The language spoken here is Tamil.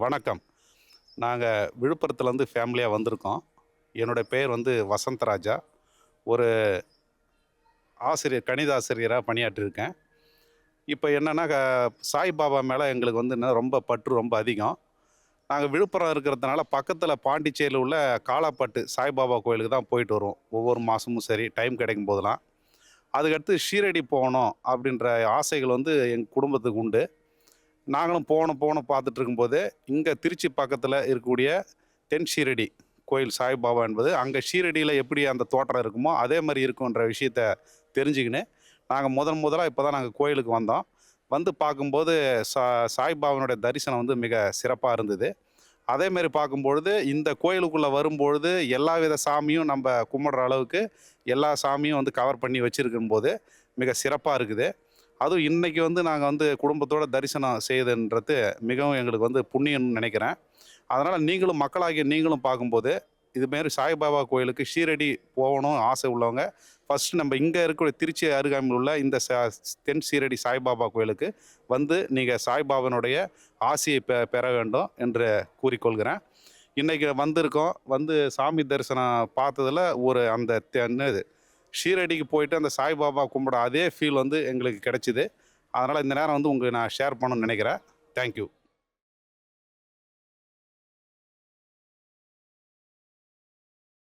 வணக்கம். நாங்க விழுப்புரத்துலேருந்து ஃபேமிலியா வந்திருக்கோம். என்னுடைய பெயர் வசந்தராஜா. ஒரு ஆசிரியர், கணித ஆசிரியரா பணியாற்றியிருக்கேன். இப்ப என்னன்னா, சாய்பாபா மேல எங்களுக்கு இன்னும் ரொம்ப பற்று ரொம்ப அதிகம். நாங்க விழுப்புரம் இருக்கிறதுனால, பக்கத்தில பாண்டிச்சேரியில உள்ள காலாப்பட்டு சாய்பாபா கோயிலுக்கு தான் போயிட்டு வருவோம். ஒவ்வொரு மாசமும் சரி, டைம் கிடைக்கும் போதெல்லாம். அதுக்கடுத்து ஷீரடி போகணும் அப்படின்ற ஆசைகள் எங்க குடும்பத்துக்கு உண்டு. நாங்களும் போனோம் போனோம் பார்த்துட்டு இருக்கும்போது, இங்க திருச்சி பக்கத்தில இருக்கக்கூடிய தென் ஷீரடி கோயில் சாய்பாபா என்பது, அங்க ஷீரடியில எப்படி அந்த தோற்றம் இருக்குமோ, அதே மாரி இருக்குன்ற விஷயத்த தெரிஞ்சுக்கின்னு, நாங்க முதலா இப்ப தான் நாங்க கோயிலுக்கு வந்தோம். வந்து பார்க்கும்போது, சா சாய்பாபாவினுடைய தரிசனம் மிக சிறப்பா இருந்தது. அதே மாரி பார்க்கும்பொழுது, இந்த கோயிலுக்குள்ள வரும்பொழுது, எல்லா வித சாமியும் நம்ப கும்பிடுற அளவுக்கு, எல்லா சாமியும் கவர் பண்ணி வச்சிருக்கும்போது, மிக சிறப்பா இருக்குது. அதுவும் இன்னைக்கு நாங்க குடும்பத்தோட தரிசனம் செய்ததுன்றது மிகவும் எங்களுக்கு புண்ணியம்னு நினைக்கிறேன். அதனால நீங்களும் மக்களாகிய நீங்களும் பார்க்கும்போது, இதுமாரி சாய்பாபா கோயிலுக்கு ஷீரடி போகணும் ஆசை உள்ளவங்க, ஃபர்ஸ்ட் நம்ம இங்க இருக்கக்கூடிய திருச்சி அருகாமையில் உள்ள இந்த தென் ஷீரடி சாய்பாபா கோயிலுக்கு நீங்க சாய்பாபாவினுடைய ஆசியை பெற வேண்டும் என்று கூறிக்கொள்கிறேன். இன்னைக்கு வந்திருக்கோம். சாமி தரிசனம் பார்த்ததுல ஒரு அந்த என்னது ஷீரடிக்கு போயிட்டு அந்த சாய்பாபா கும்பிட அதே ஃபீல் எங்களுக்கு கிடைச்சது. அதனால இந்த நேரம் உங்களுக்கு நான் ஷேர் பண்ணணும்னு நினைக்கிறேன். Thank you.